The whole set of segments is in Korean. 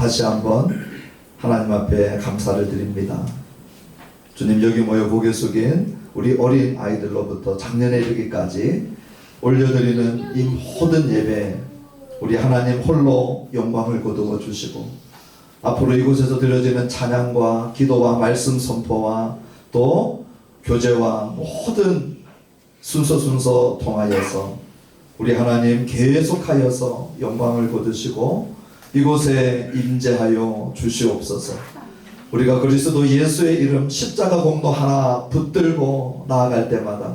다시 한번 하나님 앞에 감사를 드립니다. 주님, 여기 모여 고개 숙인 우리 어린 아이들로부터 작년에 이르기까지 올려드리는 이 모든 예배, 우리 하나님 홀로 영광을 거두어 주시고 앞으로 이곳에서 드려지는 찬양과 기도와 말씀 선포와 또 교제와 모든 순서 통하여서 우리 하나님 계속하여서 영광을 거두시고 이곳에 임재하여 주시옵소서. 우리가 그리스도 예수의 이름 십자가 공로 하나 붙들고 나아갈 때마다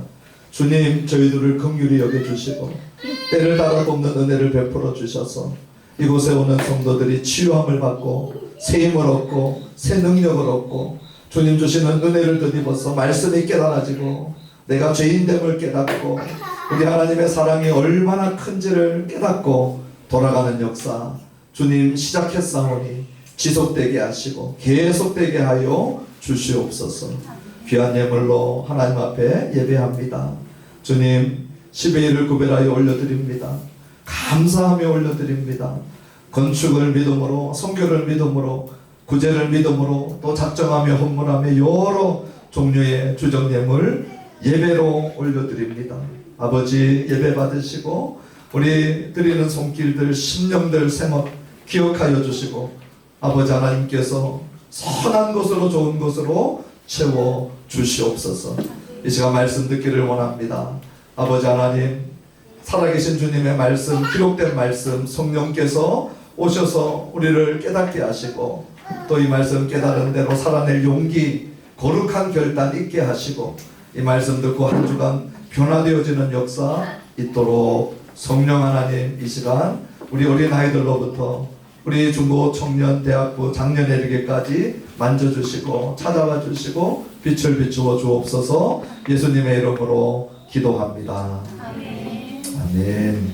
주님, 저희들을 긍휼히 여겨주시고 때를 따라 돕는 은혜를 베풀어 주셔서 이곳에 오는 성도들이 치유함을 받고 새 힘을 얻고 새 능력을 얻고 주님 주시는 은혜를 덧입어서 말씀이 깨달아지고 내가 죄인됨을 깨닫고 우리 하나님의 사랑이 얼마나 큰지를 깨닫고 돌아가는 역사 주님 시작했사오니 지속되게 하시고 계속되게 하여 주시옵소서. 귀한 예물로 하나님 앞에 예배합니다. 주님, 10의 1을 구별하여 올려드립니다. 감사하며 올려드립니다. 건축을 믿음으로, 선교를 믿음으로, 구제를 믿음으로, 또 작정하며 헌물하며 여러 종류의 주정 예물 예배로 올려드립니다. 아버지, 예배 받으시고 우리 드리는 손길들, 심령들, 생업 기억하여 주시고 아버지 하나님께서 선한 것으로 좋은 것으로 채워 주시옵소서. 이 시간 말씀 듣기를 원합니다. 아버지 하나님, 살아계신 주님의 말씀, 기록된 말씀, 성령께서 오셔서 우리를 깨닫게 하시고 또 이 말씀 깨달은 대로 살아낼 용기, 거룩한 결단 있게 하시고 이 말씀 듣고 한 주간 변화되어지는 역사 있도록 성령 하나님, 이 시간 우리 어린아이들로부터 우리 중고, 청년, 대학부, 장년에 이르기까지 만져주시고 찾아와 주시고 빛을 비추어 주옵소서. 예수님의 이름으로 기도합니다. 아멘. 아멘.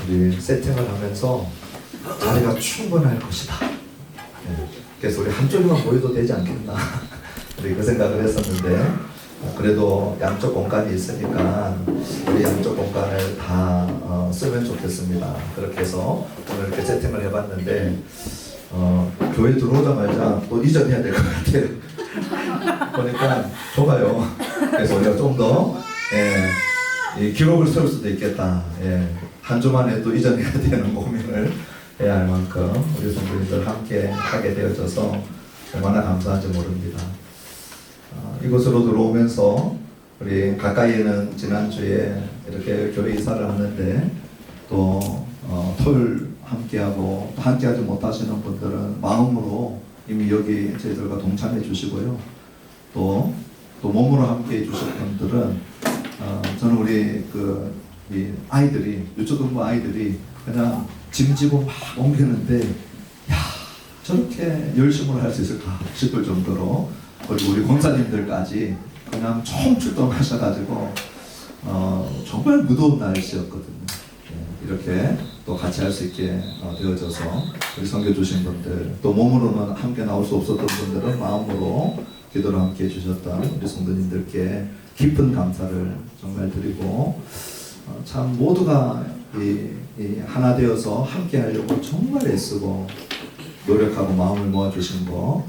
우리 세팅을 하면서 자리가 충분할 것이다. 그래서 우리 한쪽만 보여도 되지 않겠나 우리 그 생각을 했었는데 그래도 양쪽 공간이 있으니까 우리 양쪽 공간을 다 쓰면 좋겠습니다. 그렇게 해서 오늘 이렇게 세팅을 해봤는데 교회 들어오자마자 또 이전해야 될 것 같아요. 보니까 좁아요. 그래서 우리가 좀 더 이 기록을 세울 수도 있겠다. 한 주만 해도 이전해야 되는 고민을 해야 할 만큼 우리 성도님들 함께 하게 되어져서 얼마나 감사한지 모릅니다. 이곳으로 들어오면서 우리 가까이에는 지난주에 이렇게 교회 이사를 하는데 또 토요일 함께하고 함께하지 못하시는 분들은 마음으로 이미 여기 저희들과 동참해 주시고요. 또 몸으로 함께해 주실 분들은 저는 우리 이 아이들이 유초등부 아이들이 그냥 짐 지고 막 옮기는데 야, 저렇게 열심으로 할 수 있을까 싶을 정도로 그리고 우리 권사님들까지 그냥 총출동하셔가지고 정말 무더운 날씨였거든요. 이렇게 또 같이 할 수 있게 되어져서 우리 선교 주신 분들 또 몸으로는 함께 나올 수 없었던 분들은 마음으로 기도를 함께 해주셨던 우리 성도님들께 깊은 감사를 정말 드리고 참 모두가 이 하나 되어서 함께 하려고 정말 애쓰고 노력하고 마음을 모아주신 거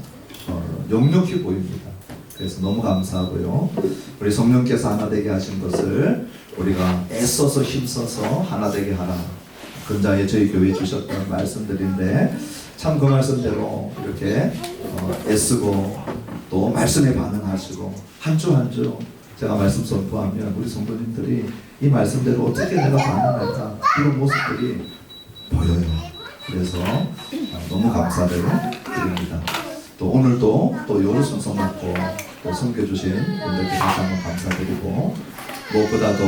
역력히 보입니다. 그래서 너무 감사하고요. 우리 성령께서 하나 되게 하신 것을 우리가 애써서 힘써서 하나 되게 하라. 근자에 저희 교회에 주셨던 말씀들인데 참 그 말씀대로 이렇게 애쓰고 또 말씀에 반응하시고 한 주 한 주 제가 말씀 선포하면 우리 성도님들이 이 말씀대로 어떻게 내가 반응할까 이런 모습들이 보여요. 그래서 너무 감사를 드립니다. 또 오늘도 또 요로 순서 맡고 또 섬겨주신 분들께 다시 한번 감사드리고 무엇보다도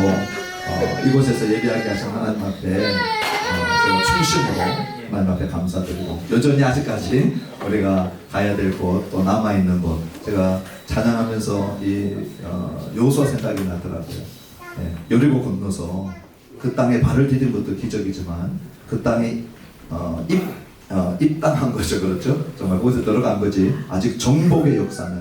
이곳에서 예배하게 하신 하나님 앞에 제가 충심으로 하나님 앞에 감사드리고 여전히 아직까지 우리가 가야 될 곳 또 남아있는 곳 제가 찬양하면서 이 여호수아 생각이 나더라고요. 여리고 건너서 그 땅에 발을 디딘 것도 기적이지만 그 땅에 입당한 거죠. 그렇죠? 정말 거기서 들어간 거지. 아직 정복의 역사는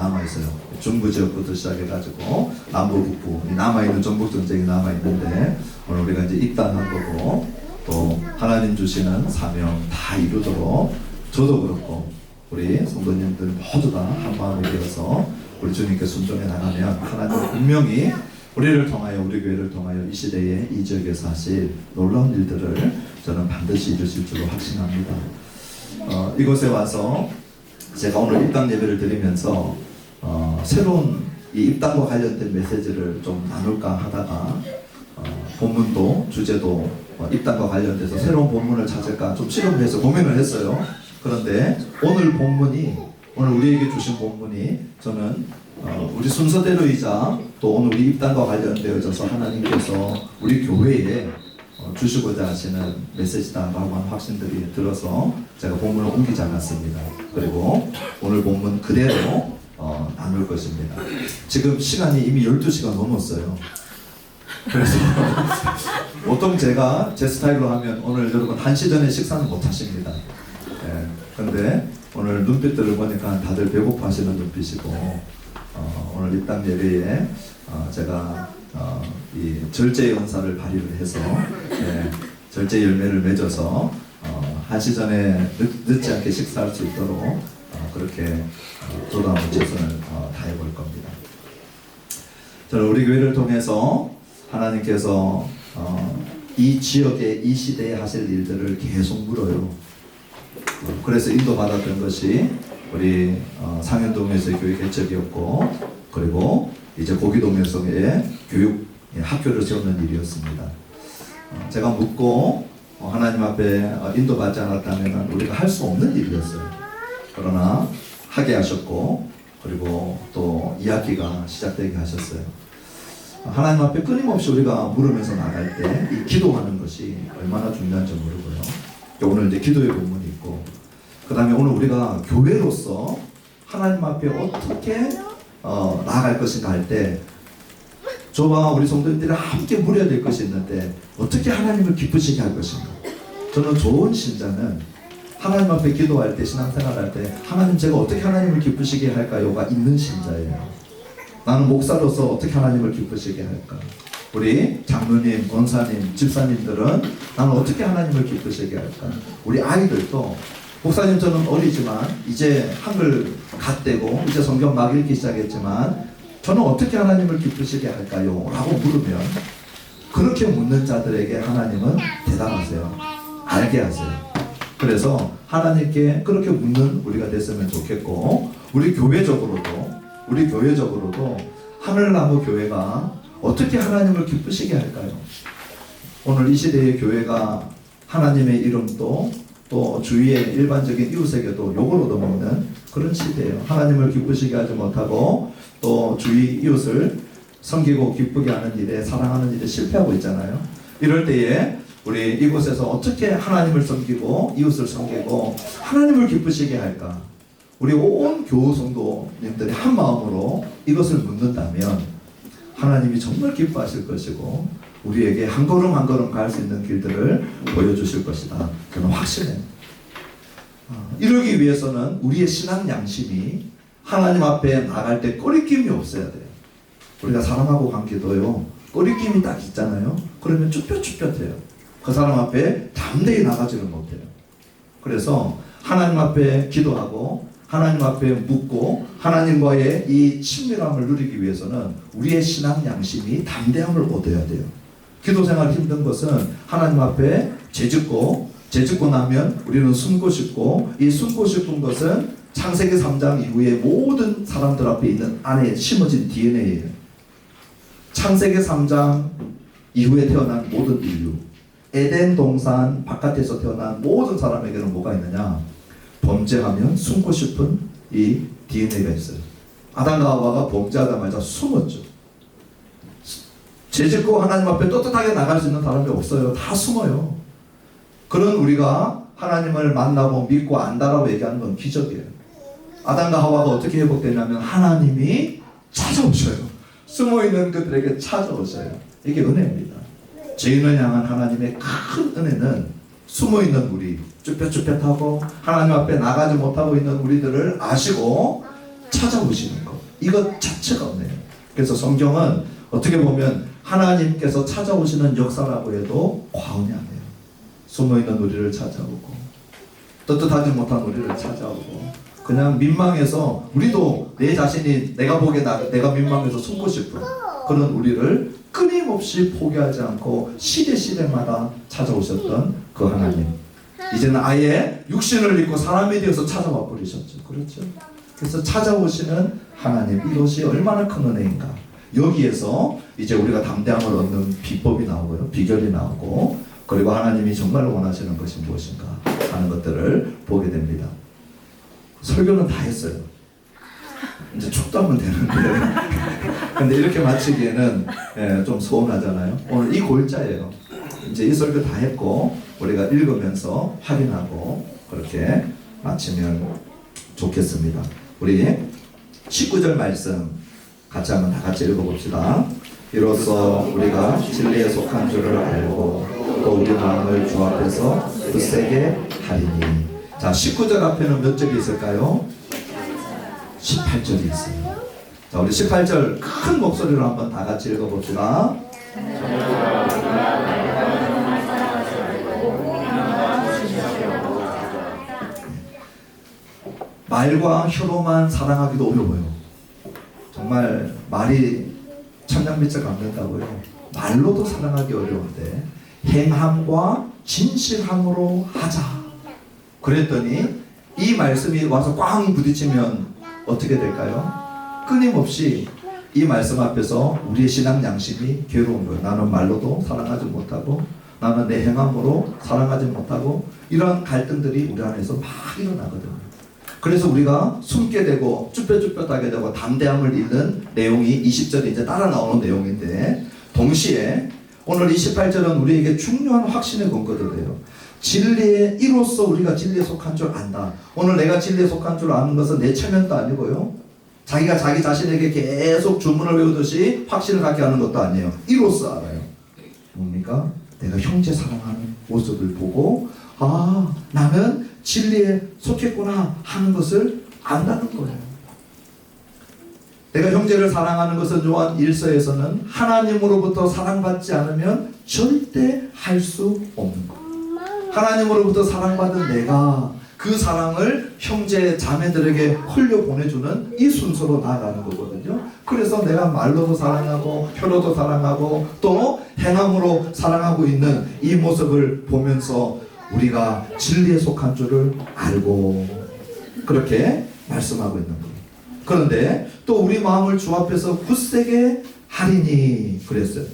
남아있어요. 중부 지역부터 시작해가지고 남부 북부 남아있는 전북 전쟁이 남아있는데 오늘 우리가 이제 입단한 거고 또 하나님 주시는 사명 다 이루도록 저도 그렇고 우리 성도님들 모두 다 한 마음이 되어서 우리 주님께 순종해 나가면 하나님 분명히 우리를 통하여 우리 교회를 통하여 이 시대에 이 지역에서 하실 놀라운 일들을 저는 반드시 이루실 줄로 확신합니다. 이곳에 와서 제가 오늘 입당 예배를 드리면서 새로운 이 입당과 관련된 메시지를 좀 나눌까 하다가 본문도 주제도 입당과 관련돼서 새로운 본문을 찾을까 좀 실험해서 고민을 했어요. 그런데 오늘 본문이 오늘 우리에게 주신 본문이 저는 우리 순서대로이자 또 오늘 우리 입당과 관련되어져서 하나님께서 우리 교회에 주시고자 하시는 메시지다라고 하는 확신들이 들어서 제가 본문을 옮기지 않았습니다. 그리고 오늘 본문 그대로 나눌 것입니다. 지금 시간이 이미 12시가 넘었어요. 그래서 보통 제가 제 스타일로 하면 오늘 여러분 1시 전에 식사는 못 하십니다. 근데 오늘 눈빛들을 보니까 다들 배고파 하시는 눈빛이고 오늘 입당 예배에 제가 이 절제의 은사를 발휘를 해서 절제 열매를 맺어서 1시 전에 늦지 않게 식사할 수 있도록 그렇게 저도 한번 최선을 다해 볼 겁니다. 저는 우리 교회를 통해서 하나님께서 이 지역에 이 시대에 하실 일들을 계속 물어요. 그래서 인도받았던 것이 우리 상현동에서의 교회 개척이었고 그리고 이제 고기동에서의 교육 학교를 세우는 일이었습니다. 제가 묻고 하나님 앞에 인도받지 않았다면 우리가 할 수 없는 일이었어요. 그러나 하게 하셨고 그리고 또 이야기가 시작되게 하셨어요. 하나님 앞에 끊임없이 우리가 물으면서 나갈 때 이 기도하는 것이 얼마나 중요한지 모르고요. 오늘 이제 기도의 본문이 있고 그 다음에 오늘 우리가 교회로서 하나님 앞에 어떻게 나아갈 것인가 할 때 저와 우리 성도님들이 함께 물어야 될 것이 있는데 어떻게 하나님을 기쁘시게 할 것인가. 저는 좋은 신자는 하나님 앞에 기도할 때 신앙생활 할 때 하나님 제가 어떻게 하나님을 기쁘시게 할까요가 있는 신자예요. 나는 목사로서 어떻게 하나님을 기쁘시게 할까. 우리 장로님, 권사님, 집사님들은 나는 어떻게 하나님을 기쁘시게 할까. 우리 아이들도 목사님 저는 어리지만 이제 한글 갓되고 이제 성경 막 읽기 시작했지만 저는 어떻게 하나님을 기쁘시게 할까요? 라고 물으면 그렇게 묻는 자들에게 하나님은 대답하세요. 알게 하세요. 그래서 하나님께 그렇게 묻는 우리가 됐으면 좋겠고 우리 교회적으로도 하늘나무 교회가 어떻게 하나님을 기쁘시게 할까요? 오늘 이 시대의 교회가 하나님의 이름도 또 주위의 일반적인 이웃에게도 욕을 얻어먹는 그런 시대예요. 하나님을 기쁘시게 하지 못하고 또 주위 이웃을 섬기고 기쁘게 하는 일에 사랑하는 일에 실패하고 있잖아요. 이럴 때에 우리 이곳에서 어떻게 하나님을 섬기고 이웃을 섬기고 하나님을 기쁘시게 할까? 우리 온 교우 성도님들이 한 마음으로 이것을 묻는다면 하나님이 정말 기뻐하실 것이고 우리에게 한 걸음 한 걸음 갈 수 있는 길들을 보여주실 것이다. 저는 확신해요. 이러기 위해서는 우리의 신앙 양심이 하나님 앞에 나갈 때 꺼리낌이 없어야 돼요. 우리가 사람하고 관계도요. 꺼리낌이 딱 있잖아요. 그러면 쭈뼛쭈뼛해요. 그 사람 앞에 담대히 나가지를 못해요. 그래서 하나님 앞에 기도하고 하나님 앞에 묻고 하나님과의 이 친밀함을 누리기 위해서는 우리의 신앙 양심이 담대함을 얻어야 돼요. 기도 생활 힘든 것은 하나님 앞에 죄짓고 나면 우리는 숨고 싶고 이 숨고 싶은 것은 창세기 3장 이후에 모든 사람들 앞에 있는 안에 심어진 DNA예요. 창세기 3장 이후에 태어난 모든 인류 에덴 동산 바깥에서 태어난 모든 사람에게는 뭐가 있느냐? 범죄하면 숨고 싶은 이 DNA가 있어요. 아담과 하와가 범죄하자마자 숨었죠. 죄짓고 하나님 앞에 떳떳하게 나갈 수 있는 사람이 없어요. 다 숨어요. 그런 우리가 하나님을 만나고 믿고 안다라고 얘기하는 건 기적이에요. 아담과 하와가 어떻게 회복되냐면 하나님이 찾아오셔요. 숨어있는 그들에게 찾아오셔요. 이게 은혜입니다. 죄인을 향한 하나님의 큰 은혜는 숨어있는 우리 쭈뼛쭈뼛하고 하나님 앞에 나가지 못하고 있는 우리들을 아시고 찾아오시는 것. 이것 자체가 없네요. 그래서 성경은 어떻게 보면 하나님께서 찾아오시는 역사라고 해도 과언이 아니에요. 숨어있는 우리를 찾아오고 떳떳하지 못한 우리를 찾아오고 그냥 민망해서 우리도 내 자신이 내가 보기에 내가 민망해서 숨고 싶은 그런 우리를 끊임없이 포기하지 않고 시대마다 찾아오셨던 그 하나님, 이제는 아예 육신을 입고 사람이 되어서 찾아와 버리셨죠. 그렇죠? 그래서 찾아오시는 하나님, 이것이 얼마나 큰 은혜인가. 여기에서 이제 우리가 담대함을 얻는 비법이 나오고요, 비결이 나오고, 그리고 하나님이 정말 원하시는 것이 무엇인가 하는 것들을 보게 됩니다. 설교는 다 했어요. 이제 축도하면 되는데 근데 이렇게 마치기에는 좀 서운하잖아요. 오늘 이 골자예요. 이제 이 설교 다 했고 우리가 읽으면서 확인하고 그렇게 마치면 좋겠습니다. 우리 19절 말씀 같이 한번 다 같이 읽어봅시다. 이로써 우리가 진리에 속한 줄을 알고 또 우리 마음을 주 앞에서 굳세게 하리니. 자, 19절 앞에는 몇 절이 있을까요? 18절이 있어요. 자, 우리 18절 큰 목소리로 한번 다 같이 읽어봅시다. 말과 혀로만 사랑하기도 어려워요. 정말 말이 천냥빛을 갚는다고요. 말로도 사랑하기 어려운데 행함과 진실함으로 하자. 그랬더니 이 말씀이 와서 꽝 부딪히면 어떻게 될까요? 끊임없이 이 말씀 앞에서 우리의 신앙 양심이 괴로운 거예요. 나는 말로도 사랑하지 못하고 나는 내 행함으로 사랑하지 못하고 이런 갈등들이 우리 안에서 막 일어나거든요. 그래서 우리가 숨게 되고 쭈뼛쭈뼛하게 되고 담대함을 잃는 내용이 20절에 이제 따라 나오는 내용인데, 동시에 오늘 28절은 우리에게 중요한 확신의 근거도 돼요. 진리의 이로써 우리가 진리에 속한 줄 안다. 오늘 내가 진리에 속한 줄 아는 것은 내 체면도 아니고요, 자기가 자기 자신에게 계속 주문을 외우듯이 확신을 갖게 하는 것도 아니에요. 이로써 알아요. 뭡니까? 내가 형제 사랑하는 모습을 보고 아, 나는 진리에 속했구나 하는 것을 안다는 거예요. 내가 형제를 사랑하는 것은 요한 1서에서는 하나님으로부터 사랑받지 않으면 절대 할 수 없는 거예요. 하나님으로부터 사랑받은 내가 그 사랑을 형제 자매들에게 흘려보내주는 이 순서로 나아가는 거거든요. 그래서 내가 말로도 사랑하고 혀로도 사랑하고 또 행함으로 사랑하고 있는 이 모습을 보면서 우리가 진리에 속한 줄을 알고 그렇게 말씀하고 있는 거예요. 그런데 또 우리 마음을 주 앞에서 굳세게 하리니 그랬어요.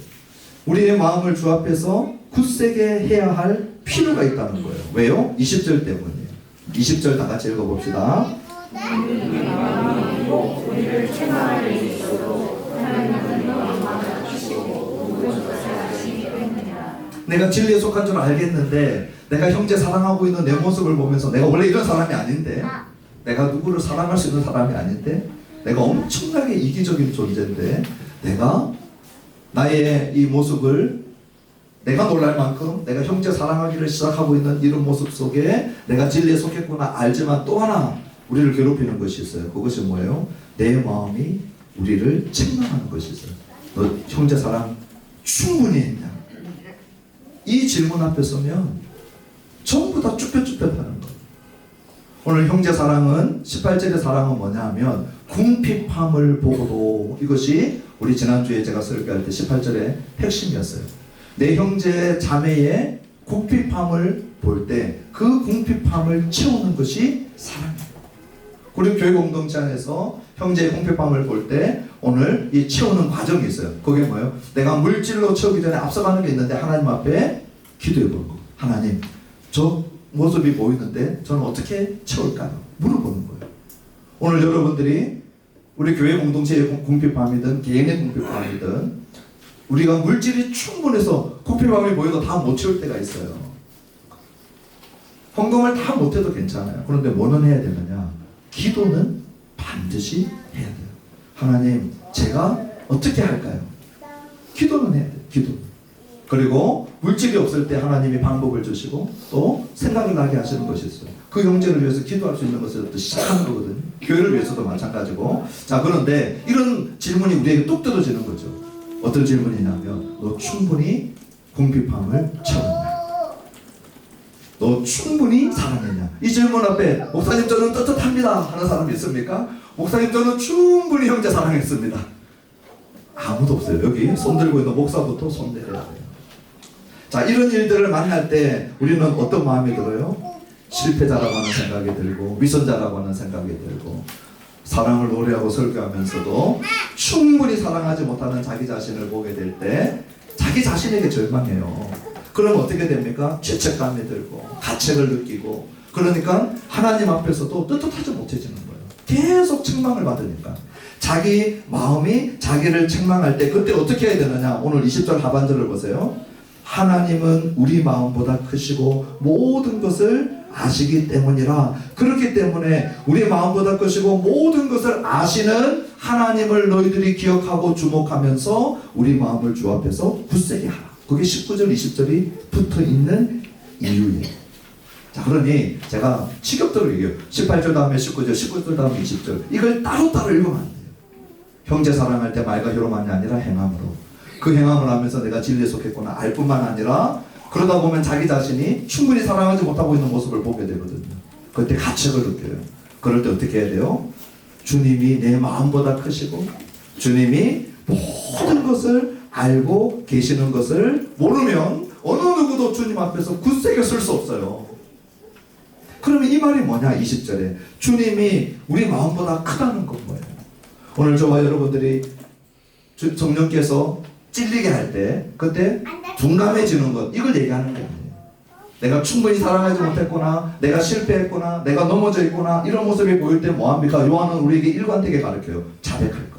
우리의 마음을 주 앞에서 굳세게 해야 할 필요가 있다는 거예요. 왜요? 20절 때문이에요. 20절 다 같이 읽어봅시다. 내가 진리에 속한 줄 알겠는데 내가 형제 사랑하고 있는 내 모습을 보면서 내가 원래 이런 사람이 아닌데, 내가 누구를 사랑할 수 있는 사람이 아닌데, 내가 엄청나게 이기적인 존재인데 내가 나의 이 모습을 내가 놀랄 만큼 내가 형제 사랑하기를 시작하고 있는 이런 모습 속에 내가 진리에 속했구나 알지만 또 하나 우리를 괴롭히는 것이 있어요. 그것이 뭐예요? 내 마음이 우리를 책망하는 것이 있어요. 너 형제 사랑 충분히 했냐? 이 질문 앞에 서면 전부 다 쭈뼛쭈뼛하는 거예요. 오늘 형제 사랑은 18절의 사랑은 뭐냐 하면 궁핍함을 보고도, 이것이 우리 지난주에 제가 설교할 때 18절의 핵심이었어요. 내 형제 자매의 궁핍함을 볼 때 그 궁핍함을 채우는 것이 사랑이에요. 우리 교회 공동체 안에서 형제의 궁핍함을 볼 때 오늘 이 채우는 과정이 있어요. 그게 뭐예요? 내가 물질로 채우기 전에 앞서가는 게 있는데 하나님 앞에 기도해 보는 거. 하나님, 저 모습이 보이는데 저는 어떻게 채울까요? 물어보는 거예요. 오늘 여러분들이 우리 교회 공동체의 궁핍함이든 개인의 궁핍함이든 우리가 물질이 충분해서 궁핍함이 보여도 다 못 채울 때가 있어요. 헌금을 다 못해도 괜찮아요. 그런데 뭐는 해야 되느냐? 기도는 반드시 해야 돼요. 하나님, 제가 어떻게 할까요? 기도는 해야 돼요. 기도. 그리고 물질이 없을 때 하나님이 방법을 주시고 또 생각을 나게 하시는 것이 있어요. 그 형제를 위해서 기도할 수 있는 것을 또 시작하는 거거든요. 교회를 위해서도 마찬가지고. 자, 그런데 이런 질문이 우리에게 뚝 떨어지는 거죠. 어떤 질문이냐면 너 충분히 궁핍함을 채웠냐? 너 충분히 사랑했냐? 이 질문 앞에 목사님 저는 떳떳합니다 하는 사람이 있습니까? 목사님 저는 충분히 형제 사랑했습니다. 아무도 없어요. 여기 손 들고 있는 목사부터 손 내려야 돼요. 자, 이런 일들을 만날 때 우리는 어떤 마음이 들어요? 실패자라고 하는 생각이 들고 위선자라고 하는 생각이 들고 사랑을 노래하고 설교하면서도 충분히 사랑하지 못하는 자기 자신을 보게 될 때 자기 자신에게 절망해요. 그럼 어떻게 됩니까? 죄책감이 들고 가책을 느끼고 그러니까 하나님 앞에서도 떳떳하지 못해지는 거예요. 계속 책망을 받으니까 자기 마음이 자기를 책망할 때 그때 어떻게 해야 되느냐? 오늘 20절 하반절을 보세요. 하나님은 우리 마음보다 크시고 모든 것을 아시기 때문이라. 그렇기 때문에 우리 마음보다 크시고 모든 것을 아시는 하나님을 너희들이 기억하고 주목하면서 우리 마음을 주 앞에서 굳세게 하라. 그게 19절 20절이 붙어있는 이유예요. 자, 그러니 제가 식욕대로 얘기해요. 18절 다음에 19절 19절 다음에 20절 이걸 따로따로 읽으면 안 돼요. 형제 사랑할 때 말과 혀로만이 아니라 행함으로. 그 행함을 하면서 내가 진리에 속했구나 알 뿐만 아니라 그러다 보면 자기 자신이 충분히 사랑하지 못하고 있는 모습을 보게 되거든요. 그때 가책을 느껴요. 그럴 때 어떻게 해야 돼요? 주님이 내 마음보다 크시고 주님이 모든 것을 알고 계시는 것을 모르면 어느 누구도 주님 앞에서 굳세게 설 수 없어요. 그러면 이 말이 뭐냐? 20절에 주님이 우리 마음보다 크다는 건 뭐예요? 오늘 저와 여러분들이 성령께서 찔리게 할 때 그때 둔감해지는 것 이걸 얘기하는 거예요. 내가 충분히 사랑하지 못했구나, 내가 실패했구나, 내가 넘어져 있구나 이런 모습이 보일 때 뭐합니까? 요한은 우리에게 일관되게 가르쳐요. 자백할 것.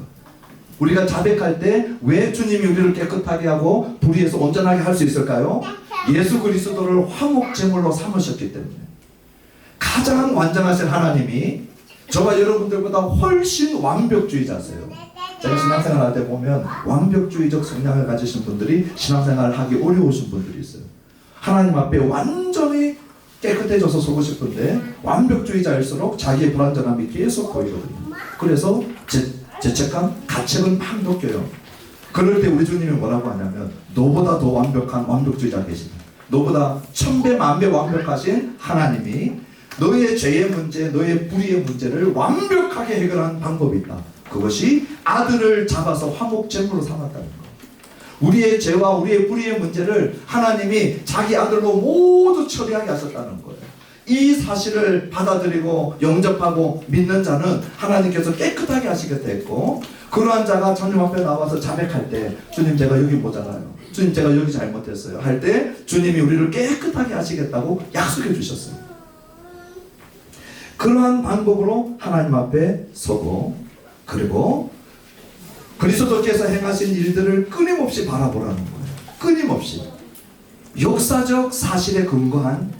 우리가 자백할 때 왜 주님이 우리를 깨끗하게 하고 불의에서 온전하게 할 수 있을까요? 예수 그리스도를 화목제물로 삼으셨기 때문에. 가장 완전하신 하나님이 저와 여러분들보다 훨씬 완벽주의자세요. 제가 신앙생활 할 때 보면 완벽주의적 성향을 가지신 분들이 신앙생활을 하기 어려우신 분들이 있어요. 하나님 앞에 완전히 깨끗해져서 서고 싶은데 완벽주의자일수록 자기의 불완전함이 계속 보이거든요. 그래서 죄책감, 가책은 막 느껴요. 그럴 때 우리 주님이 뭐라고 하냐면 너보다 더 완벽한 완벽주의자 계시다. 너보다 천배 만배 완벽하신 하나님이 너의 죄의 문제, 너의 불의의 문제를 완벽하게 해결한 방법이 있다. 그것이 아들을 잡아서 화목제물로 삼았다는 것. 우리의 죄와 우리의 불의의 문제를 하나님이 자기 아들로 모두 처리하게 하셨다는 거예요. 이 사실을 받아들이고 영접하고 믿는 자는 하나님께서 깨끗하게 하시겠다 했고 그러한 자가 주님 앞에 나와서 자백할 때 주님 제가 여기 모자라요. 주님 제가 여기 잘못했어요. 할 때 주님이 우리를 깨끗하게 하시겠다고 약속해 주셨어요. 그러한 방법으로 하나님 앞에 서고 그리고 그리스도께서 행하신 일들을 끊임없이 바라보라는 거예요. 끊임없이 역사적 사실에 근거한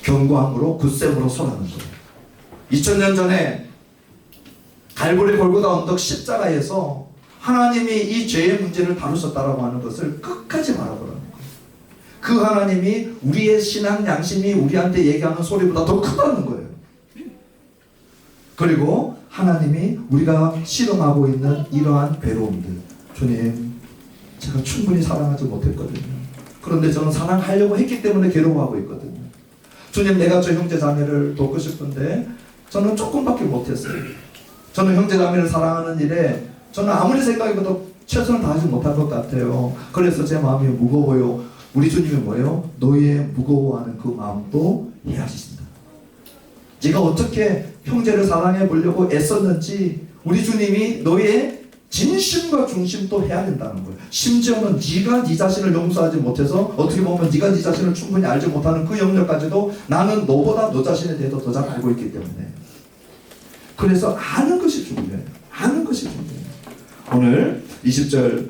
견고함으로 굳셈으로 서라는 거예요. 2000년 전에 갈보리 골고다 언덕 십자가에서 하나님이 이 죄의 문제를 다루셨다라고 하는 것을 끝까지 바라보라는 거예요. 그 하나님이 우리의 신앙 양심이 우리한테 얘기하는 소리보다 더 크다는 거예요. 그리고 하나님이 우리가 실험하고 있는 이러한 괴로움들, 주님 제가 충분히 사랑하지 못했거든요. 그런데 저는 사랑하려고 했기 때문에 괴로워하고 있거든요. 주님 내가 저 형제 자매를 돕고 싶은데 저는 조금밖에 못했어요. 저는 형제 자매를 사랑하는 일에 저는 아무리 생각해봐도 최선을 다하지 못한 것 같아요. 그래서 제 마음이 무거워요. 우리 주님이 뭐예요? 너의 무거워하는 그 마음도 이해하신다. 네가 어떻게 형제를 사랑해 보려고 애썼는지 우리 주님이 너의 진심과 중심도 해야 된다는 거예요. 심지어는 네가 네 자신을 용서하지 못해서 어떻게 보면 네가 네 자신을 충분히 알지 못하는 그 영역까지도 나는 너보다 너 자신에 대해서 더 잘 알고 있기 때문에 그래서 아는 것이 중요해요. 아는 것이 중요해요. 오늘 20절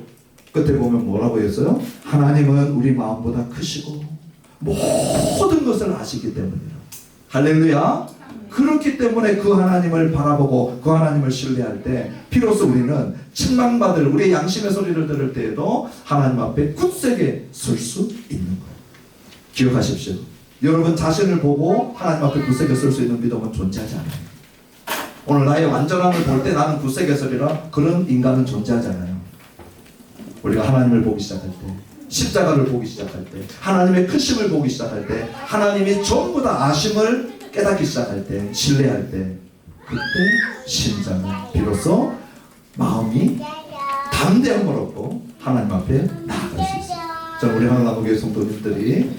끝에 보면 뭐라고 했어요? 하나님은 우리 마음보다 크시고 모든 것을 아시기 때문이에요. 할렐루야. 그렇기 때문에 그 하나님을 바라보고 그 하나님을 신뢰할 때 비로소 우리는 책망받을 우리의 양심의 소리를 들을 때에도 하나님 앞에 굳세게 설 수 있는 거예요. 기억하십시오. 여러분 자신을 보고 하나님 앞에 굳세게 설 수 있는 믿음은 존재하지 않아요. 오늘 나의 완전함을 볼 때 나는 굳세게 서리라, 그런 인간은 존재하지 않아요. 우리가 하나님을 보기 시작할 때, 십자가를 보기 시작할 때, 하나님의 크심을 보기 시작할 때, 하나님이 전부 다 아심을 깨닫기 시작할 때, 신뢰할 때, 그때 심장은 비로소 마음이 담대함을 얻고 하나님 앞에 나아갈 수 있어요. 저는 우리 하나님교회 성도님들이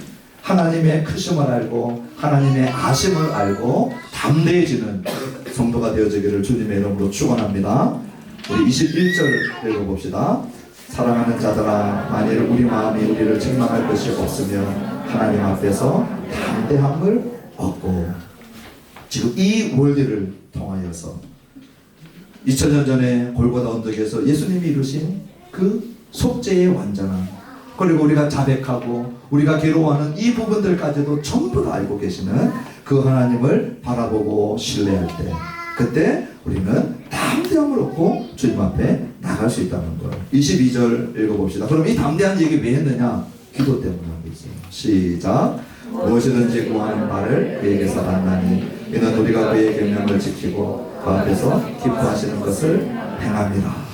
하나님의 크심을 알고 하나님의 아심을 알고 담대해지는 성도가 되어지기를 주님의 이름으로 축원합니다. 우리 21절 읽어봅시다. 사랑하는 자들아, 만일 우리 마음이 우리를 책망할 것이 없으면 하나님 앞에서 담대함을 얻고, 지금 이 원리를 통하여서 2000년 전에 골고다 언덕에서 예수님이 이루신 그 속죄의 완전함, 그리고 우리가 자백하고 우리가 괴로워하는 이 부분들까지도 전부 다 알고 계시는 그 하나님을 바라보고 신뢰할 때, 그때 우리는 담대함을 얻고 주님 앞에 나갈 수 있다는 거예요. 22절 읽어봅시다. 그럼 이 담대한 얘기 왜 했느냐? 기도 때문에 하고 있어요. 시작. 무엇이든지 구하는 바를 그에게서 받나니 이는 우리가 그의 계명을 지키고 그 앞에서 기뻐하시는 것을 행함이라.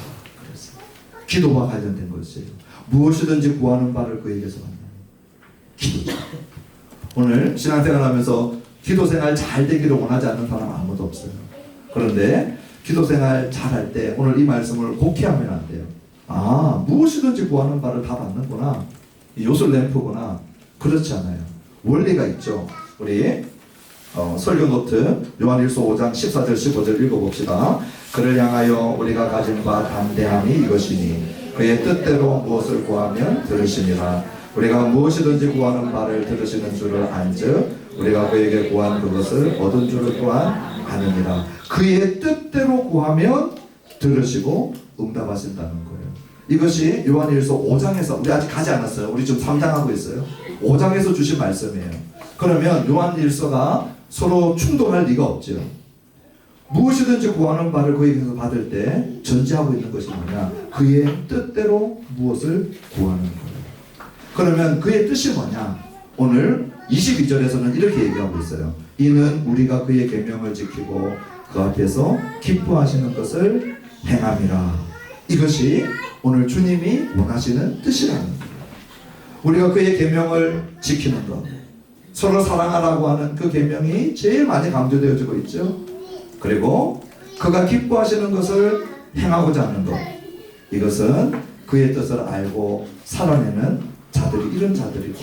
기도와 관련된 것이에요. 무엇이든지 구하는 바를 그에게서 받나니. 기도죠. 오늘 신앙생활 하면서 기도생활 잘 되기를 원하지 않는 사람 아무도 없어요. 그런데 기도생활 잘할 때 오늘 이 말씀을 곡해하면 안 돼요. 아, 무엇이든지 구하는 바를 다 받는구나, 요술 램프구나. 그렇지 않아요. 원리가 있죠. 우리 설교 노트 요한일서 5장 14절 15절 읽어봅시다. 그를 향하여 우리가 가진 바 담대함이 이것이니 그의 뜻대로 무엇을 구하면 들으시니라. 우리가 무엇이든지 구하는 바를 들으시는 줄을 안즉 우리가 그에게 구한 그것을 얻은 줄을 또한 아느니라. 그의 뜻대로 구하면 들으시고 응답하신다는 거예요. 이것이 요한일서 5장에서, 우리 아직 가지 않았어요. 우리 지금 3장 하고 있어요. 5장에서 주신 말씀이에요. 그러면 요한일서가 서로 충돌할 리가 없죠. 무엇이든지 구하는 바를 그에게서 받을 때 전제하고 있는 것이 뭐냐? 그의 뜻대로 무엇을 구하는 거예요. 그러면 그의 뜻이 뭐냐? 오늘 22절에서는 이렇게 얘기하고 있어요. 이는 우리가 그의 계명을 지키고 그 앞에서 기뻐하시는 것을 행함이라. 이것이 오늘 주님이 원하시는 뜻이라는 거예요. 우리가 그의 계명을 지키는 것, 서로 사랑하라고 하는 그 계명이 제일 많이 강조되어지고 있죠. 그리고 그가 기뻐하시는 것을 행하고자 하는 것, 이것은 그의 뜻을 알고 살아내는 자들이, 이런 자들이고,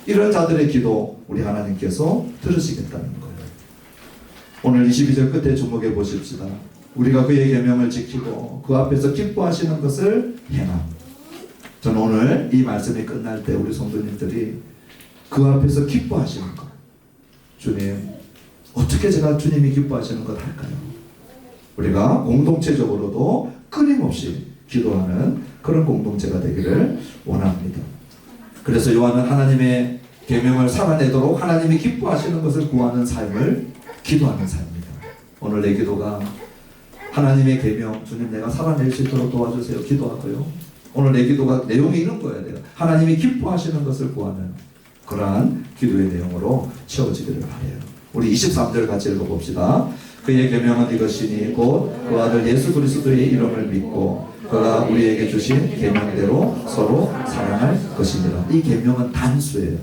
이런 자들의 기도 우리 하나님께서 들으시겠다는 거예요. 오늘 22절 끝에 주목해 보십시다. 우리가 그의 계명을 지키고 그 앞에서 기뻐하시는 것을 행함. 저는 오늘 이 말씀이 끝날 때 우리 성도님들이 그 앞에서 기뻐하시는 것, 주님, 어떻게 제가 주님이 기뻐하시는 것 할까요? 우리가 공동체적으로도 끊임없이 기도하는 그런 공동체가 되기를 원합니다. 그래서 요한은 하나님의 계명을 살아내도록 하나님이 기뻐하시는 것을 구하는 삶을 기도하는 삶입니다. 오늘 내 기도가 하나님의 계명, 주님 내가 살아낼 수 있도록 도와주세요, 기도하고요. 오늘 내 기도가 내용이 이런 거여야 돼요. 하나님이 기뻐하시는 것을 구하는 그러한 기도의 내용으로 채워지기를 바라요. 우리 23절 같이 읽어봅시다. 그의 계명은 이것이니 곧 그 아들 예수 그리스도의 이름을 믿고 그가 우리에게 주신 계명대로 서로 사랑할 것입니다. 이 계명은 단수예요.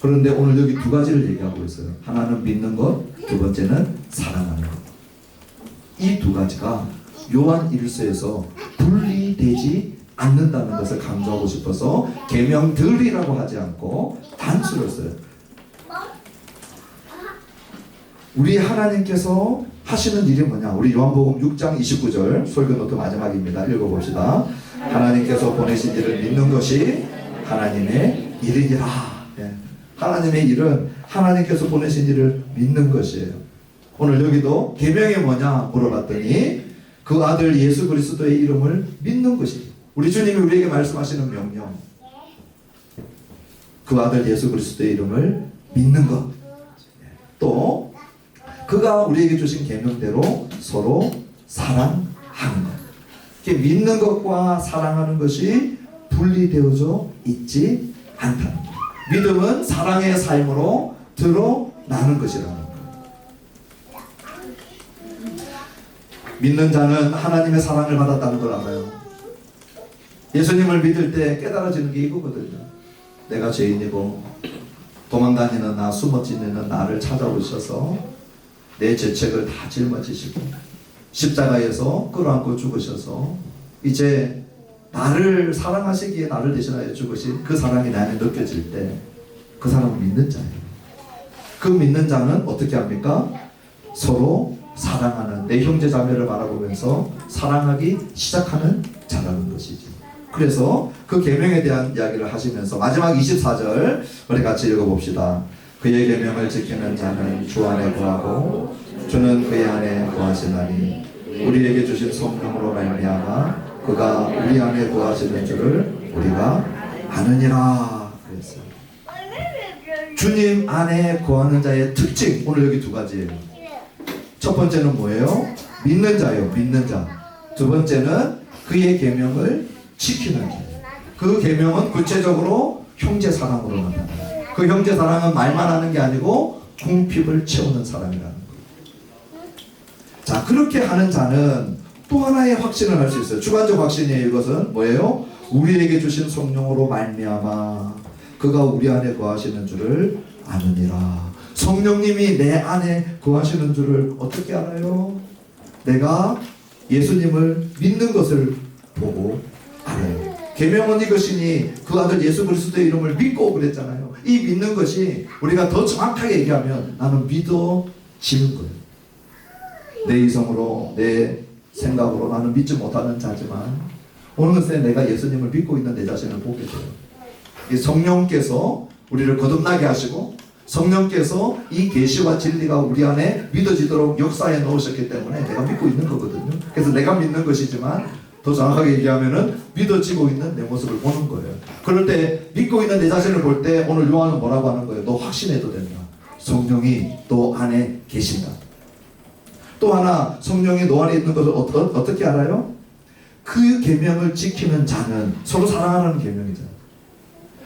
그런데 오늘 여기 두 가지를 얘기하고 있어요. 하나는 믿는 것, 두 번째는 사랑하는 것. 이 두 가지가 요한 1서에서 분리되지 않는다는 것을 강조하고 싶어서 계명들이라고 하지 않고 단수를 써요. 우리 하나님께서 하시는 일이 뭐냐? 우리 요한복음 6장 29절 설교 노트 마지막입니다. 읽어봅시다. 하나님께서 보내신 일을 믿는 것이 하나님의 일이니라. 예. 하나님의 일은 하나님께서 보내신 일을 믿는 것이에요. 오늘 여기도 계명이 뭐냐 물어봤더니 그 아들 예수 그리스도의 이름을 믿는 것이, 우리 주님이 우리에게 말씀하시는 명령, 그 아들 예수 그리스도의 이름을 믿는 것, 또 그가 우리에게 주신 계명대로 서로 사랑하는 것. 이렇게 믿는 것과 사랑하는 것이 분리되어져 있지 않다는 것. 믿음은 사랑의 삶으로 드러나는 것이라는 것. 믿는 자는 하나님의 사랑을 받았다는 걸 알아요. 예수님을 믿을 때 깨달아지는 게 이거거든요. 내가 죄인이고 도망다니는 나, 숨어 지내는 나를 찾아오셔서 내 죄책을 다 짊어지시고 십자가에서 끌어안고 죽으셔서 이제 나를 사랑하시기에 나를 대신하여 죽으신 그 사랑이 내 안에 느껴질 때 그 사람은 믿는 자예요. 그 믿는 자는 어떻게 합니까? 서로 사랑하는, 내 형제 자매를 바라보면서 사랑하기 시작하는 자라는 것이죠. 그래서 그 계명에 대한 이야기를 하시면서 마지막 24절 우리 같이 읽어봅시다. 그의 계명을 지키는 자는 주 안에 거하고 주는 그의 안에 거하시나니 우리에게 주신 성령으로 말미암아 그가 우리 안에 거하시는 줄을 우리가 아느니라 그랬어요. 주님 안에 거하는 자의 특징, 오늘 여기 두 가지예요. 첫 번째는 뭐예요? 믿는 자예요. 믿는 자. 두 번째는 그의 계명을 지키는 자. 그 계명은 구체적으로 형제 사랑으로 나타나요. 그 형제 사랑은 말만 하는 게 아니고 궁핍을 채우는 사랑이라는 거예요. 자, 그렇게 하는 자는 또 하나의 확신을 할 수 있어요. 주관적 확신이에요. 이것은 뭐예요? 우리에게 주신 성령으로 말미암아 그가 우리 안에 거하시는 줄을 아느니라. 성령님이 내 안에 거하시는 줄을 어떻게 알아요? 내가 예수님을 믿는 것을 보고 알아요. 계명은 이것이니 그 아들 예수 그리스도의 이름을 믿고 그랬잖아요. 이 믿는 것이 우리가 더 정확하게 얘기하면 나는 믿어지는 거예요. 내 이성으로 내 생각으로 나는 믿지 못하는 자지만 어느 것에 내가 예수님을 믿고 있는 내 자신을 보게 돼요. 이 성령께서 우리를 거듭나게 하시고 성령께서 이 계시와 진리가 우리 안에 믿어지도록 역사에 넣으셨기 때문에 내가 믿고 있는 거거든요. 그래서 내가 믿는 것이지만 더 정확하게 얘기하면은 믿어지고 있는 내 모습을 보는 거예요. 그럴 때 믿고 있는 내 자신을 볼 때 오늘 요한은 뭐라고 하는 거예요? 너 확신해도 된다. 성령이 너 안에 계신다. 또 하나 성령이 너 안에 있는 것을 어떻게 알아요? 그 계명을 지키는 자는 서로 사랑하는 계명이잖아요.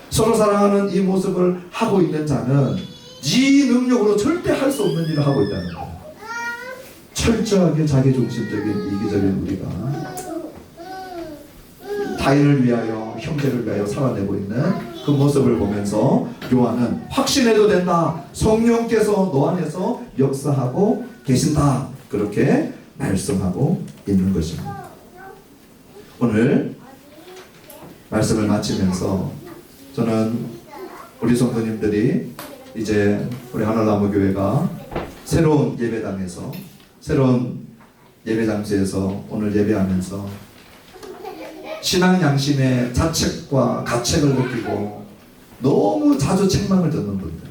서로 사랑하는 이 모습을 하고 있는 자는 네 능력으로 절대 할 수 없는 일을 하고 있다는 거예요. 철저하게 자기중심적인 이기적인 우리가 타인을 위하여 형제를 위하여 살아내고 있는 그 모습을 보면서 요한은 확신해도 된다. 성령께서 너 안에서 역사하고 계신다. 그렇게 말씀하고 있는 것입니다. 오늘 말씀을 마치면서 저는 우리 성도님들이 이제 우리 하늘나무교회가 새로운 예배당에서 새로운 예배 장소에서 오늘 예배하면서 신앙 양심의 자책과 가책을 느끼고 너무 자주 책망을 듣는 분들,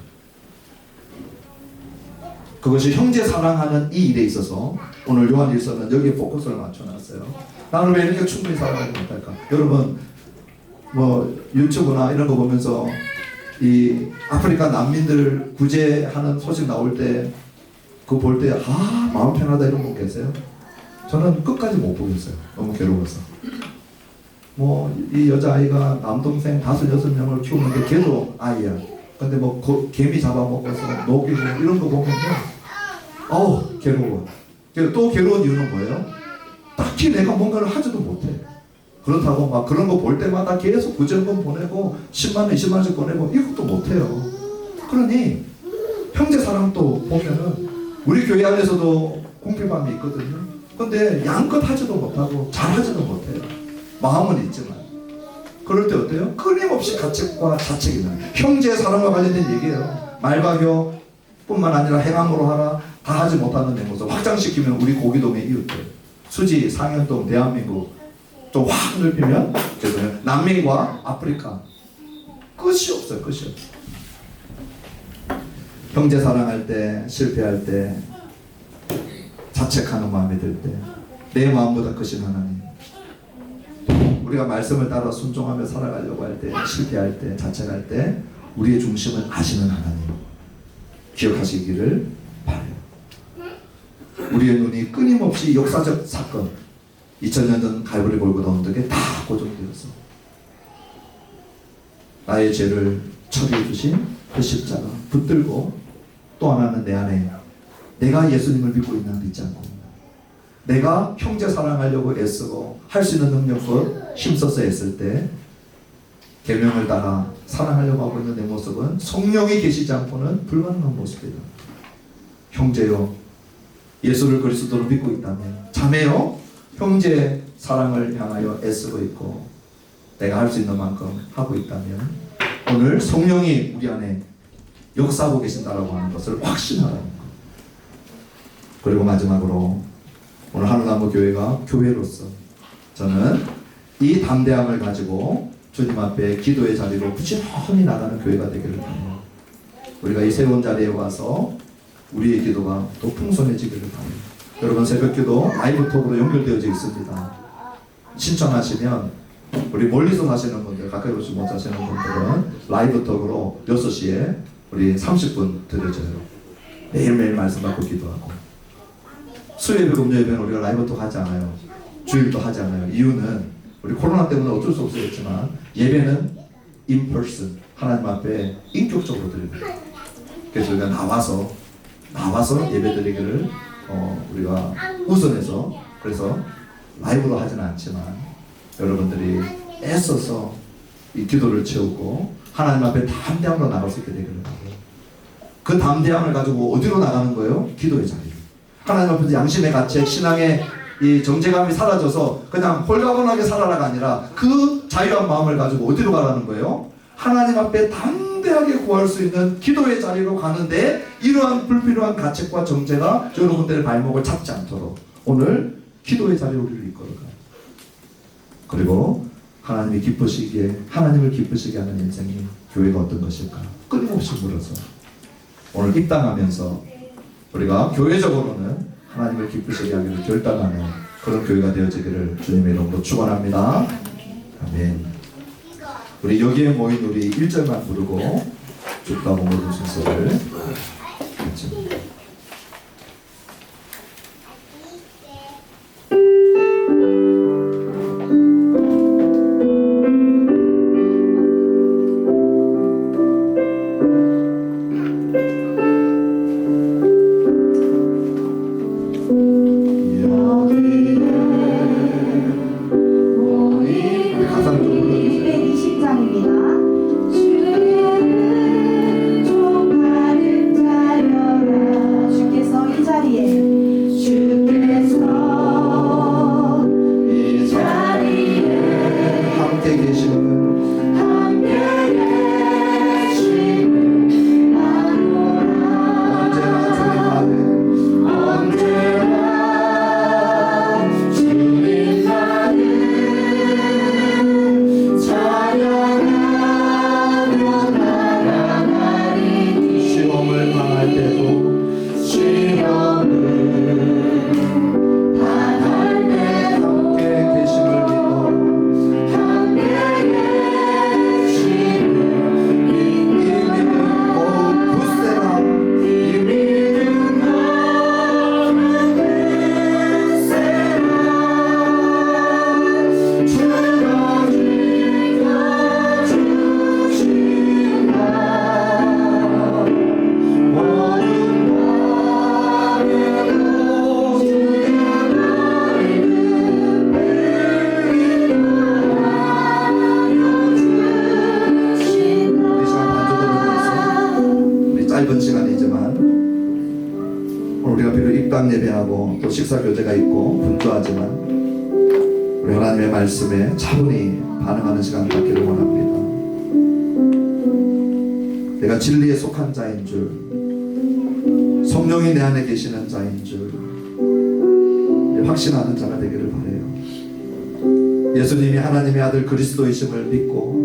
그것이 형제 사랑하는 이 일에 있어서 오늘 요한일서는 여기에 포커스를 맞춰놨어요. 나는 왜 이렇게 충분히 사랑하지 못할까? 여러분 뭐 유튜브나 이런 거 보면서 이 아프리카 난민들 구제하는 소식 나올 때 그거 볼 때 마음 편하다 이런 분 계세요? 저는 끝까지 못 보겠어요. 너무 괴로워서. 뭐 이 여자아이가 남동생 5, 6명을 키우는데 걔도 아이야. 근데 뭐 개미 잡아먹어서 녹이고 이런 거 보면요 괴로워. 또 괴로운 이유는 뭐예요? 딱히 내가 뭔가를 하지도 못해. 그렇다고 막 그런 거 볼 때마다 계속 구제금 보내고 10만원 20만원씩 보내고 이것도 못해요. 그러니 형제 사랑도 보면은 우리 교회 안에서도 궁핍함이 있거든요. 근데 양껏 하지도 못하고 잘하지도 못해요. 마음은 있지만 그럴 때 어때요? 끊임없이 가책과 자책이 나요. 형제 사랑과 관련된 얘기예요. 말과 혀뿐만 아니라 행함으로 하라. 다 하지 못하는 내 모습 확장시키면 우리 고기동의 이웃들 수지, 상현동, 대한민국 좀 확 넓히면 죄송해요. 남미과 아프리카 끝이 없어요. 끝이 없어요. 형제 사랑할 때, 실패할 때, 자책하는 마음이 들 때, 내 마음보다 크신 하나님, 우리가 말씀을 따라 순종하며 살아가려고 할 때, 실패할 때, 자책할 때 우리의 중심을 아시는 하나님 기억하시기를 바라요. 우리의 눈이 끊임없이 역사적 사건 2000년 전 갈보리 골고다 언덕에 다 고정되어서 나의 죄를 처리해 주신 그 십자가 붙들고, 또 하나는 내 안에 내가 예수님을 믿고 있나 믿지 않고 있나, 내가 형제 사랑하려고 애쓰고 할 수 있는 능력껏 힘써서 애쓸 때 계명을 따라 사랑하려고 하고 있는 내 모습은 성령이 계시지 않고는 불가능한 모습이다. 형제요, 예수를 그리스도로 믿고 있다면, 자매요, 형제 사랑을 향하여 애쓰고 있고 내가 할 수 있는 만큼 하고 있다면 오늘 성령이 우리 안에 역사하고 계신다라고 하는 것을 확신하라는 것. 그리고 마지막으로 오늘 하늘나무 교회가 교회로서 저는 이 담대함을 가지고 주님 앞에 기도의 자리로 부지런히 나가는 교회가 되기를 바라요. 우리가 이 새로운 자리에 와서 우리의 기도가 더 풍성해지기를 바라요. 여러분, 새벽기도 라이브 톡으로 연결되어져 있습니다. 신청하시면 우리 멀리서 사시는 분들, 가까이 오지 못하시는 분들은 라이브 톡으로 6시에 우리 30분 드려져요. 매일매일 말씀 받고 기도하고, 수요예배, 금요예배는 우리가 라이브 톡 하지 않아요. 주일도 하지 않아요. 이유는 우리 코로나 때문에 어쩔 수 없었지만 예배는 in person, 하나님 앞에 인격적으로 드립니다. 그래서 우리가 나와서 예배 드리기를 우리가 우선해서, 그래서 라이브로 하지는 않지만 여러분들이 애써서 이 기도를 채우고 하나님 앞에 담대함으로 나갈 수 있게 되기를 바라요. 그 담대함을 가지고 어디로 나가는 거예요? 기도의 자리로. 하나님 앞에서 양심의 가책, 신앙의 이 정제감이 사라져서 그냥 홀가분하게 살아라가 아니라 그 자유한 마음을 가지고 어디로 가라는 거예요? 하나님 앞에 담대하게 구할 수 있는 기도의 자리로 가는데, 이러한 불필요한 가책과 정제가 여러분들의 발목을 잡지 않도록 오늘 기도의 자리로 우리를 이끌어가요. 그리고 하나님이 기쁘시기에, 하나님을 기쁘시게 하는 인생이 교회가 어떤 것일까 끊임없이 물어서 오늘 입당하면서 우리가 교회적으로는 하나님을 기쁘시게 하기를 결단하는 그런 교회가 되어지기를 주님의 이름으로 축원합니다. 아멘. 우리 여기에 모인 우리 1절만 부르고 죽다 모든 순서를 마칩니다. 짧은 시간이지만 우리가 비록 입당 예배하고 또 식사 교제가 있고 분주하지만 우리 하나님의 말씀에 차분히 반응하는 시간 갖기를 원합니다. 내가 진리에 속한 자인 줄, 성령이 내 안에 계시는 자인 줄 확신하는 자가 되기를 바라요. 예수님이 하나님의 아들 그리스도이심을 믿고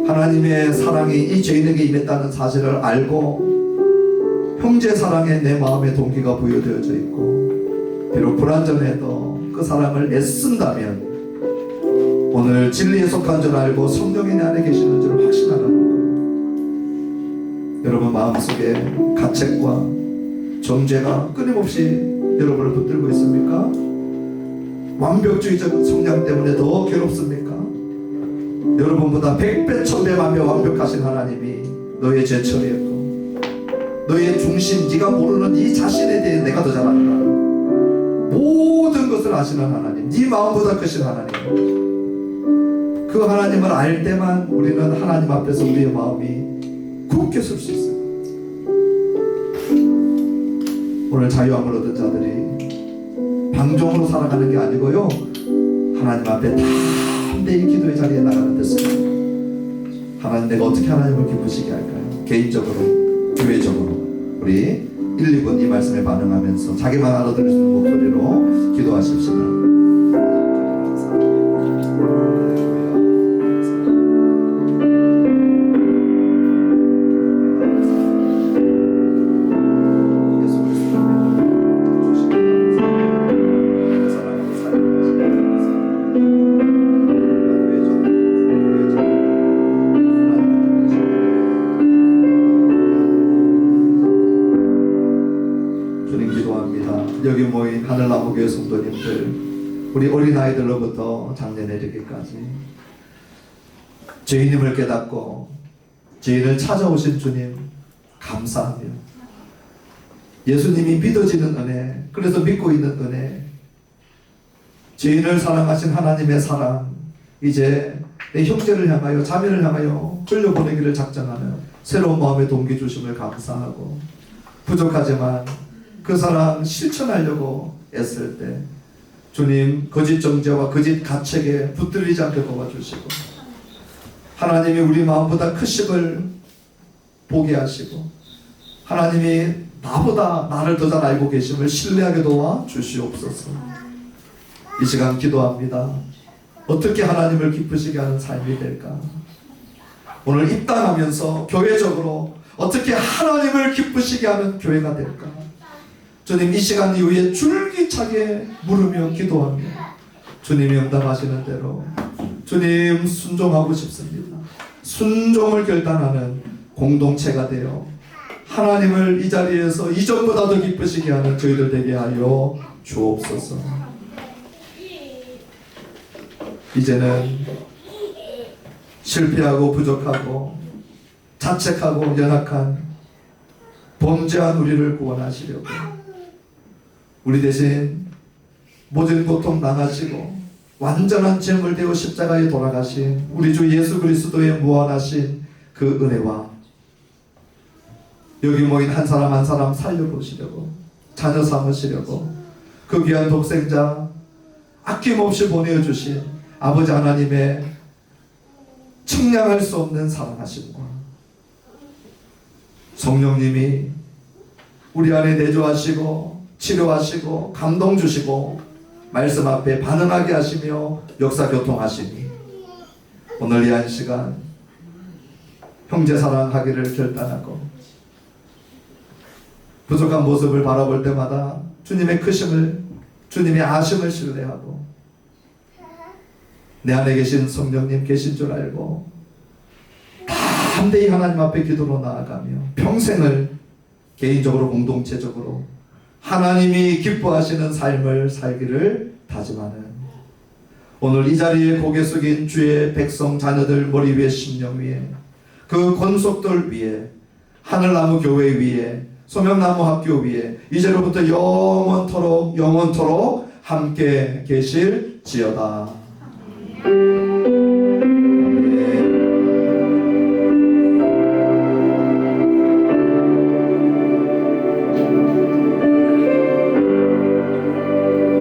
하나님의 사랑이 이 죄인에게 임했다는 사실을 알고 형제 사랑에 내 마음의 동기가 부여되어져 있고 비록 불완전해도 그 사랑을 애쓴다면 오늘 진리에 속한 줄 알고 성령이 내 안에 계시는 줄 확신하라는 거예요. 여러분 마음속에 가책과 정죄가 끊임없이 여러분을 붙들고 있습니까? 완벽주의적 성향 때문에 더 괴롭습니까? 여러분보다 100배 1000배 완벽하신 하나님이 너의 죄 처리했고, 너의 중심, 네가 모르는 이 자신에 대해 내가 더 잘 안다. 모든 것을 아시는 하나님, 네 마음보다 크신 하나님, 그 하나님을 알 때만 우리는 하나님 앞에서 우리의 마음이 굳게 설 수 있어요. 오늘 자유함을 얻은 자들이 방종으로 살아가는 게 아니고요, 하나님 앞에 담대히 기도의 자리에 나가는 데습니다. 하나님, 내가 어떻게 하나님을 기쁘시게 할까요? 개인적으로, 교회적으로 우리 1, 2분 이 말씀에 반응하면서 자기만 알아들을 수 있는 목소리로 기도하십시다. 여기 모인 하늘나무교회 성도님들, 우리 어린아이들로부터 장년에 이르기까지 죄인임을 깨닫고 죄인을 찾아오신 주님 감사하며, 예수님이 믿어지는 은혜, 그래서 믿고 있는 은혜, 죄인을 사랑하신 하나님의 사랑, 이제 내 형제를 향하여 자매를 향하여 흘려보내기를 작정하며 새로운 마음의 동기 주심을 감사하고, 부족하지만 그 사랑 실천하려고 애쓸 때 주님 거짓 정죄와 거짓 가책에 붙들리지 않게 도와주시고, 하나님이 우리 마음보다 크심을 보게 하시고, 하나님이 나보다 나를 더 잘 알고 계심을 신뢰하게 도와주시옵소서. 이 시간 기도합니다. 어떻게 하나님을 기쁘시게 하는 삶이 될까? 오늘 입당하면서 교회적으로 어떻게 하나님을 기쁘시게 하는 교회가 될까? 주님, 이 시간 이후에 줄기차게 물으며 기도하며 주님이 응답하시는 대로 주님 순종하고 싶습니다. 순종을 결단하는 공동체가 되어 하나님을 이 자리에서 이전보다 더 기쁘시게 하는 저희들 되게 하여 주옵소서. 이제는 실패하고 부족하고 자책하고 연약한 범죄한 우리를 구원하시려고 우리 대신 모든 고통 당하시고 완전한 제물 되어 십자가에 돌아가신 우리 주 예수 그리스도의 무한하신 그 은혜와 여기 모인 한 사람 한 사람 살려보시려고, 자녀 삼으시려고 그 귀한 독생자 아낌없이 보내주신 아버지 하나님의 측량할 수 없는 사랑하심과 성령님이 우리 안에 내주하시고 치료하시고 감동 주시고 말씀 앞에 반응하게 하시며 역사 교통하시니 오늘 이 한 시간 형제 사랑하기를 결단하고 부족한 모습을 바라볼 때마다 주님의 크심을, 주님의 아심을 신뢰하고 내 안에 계신 성령님 계신 줄 알고 담대히 하나님 앞에 기도로 나아가며 평생을 개인적으로 공동체적으로 하나님이 기뻐하시는 삶을 살기를 다짐하는 오늘 이 자리에 고개 숙인 주의 백성 자녀들 머리 위에 심령 위에 그 권속들 위에 하늘나무 교회 위에 소명나무 학교 위에 이제로부터 영원토록 함께 계실지어다.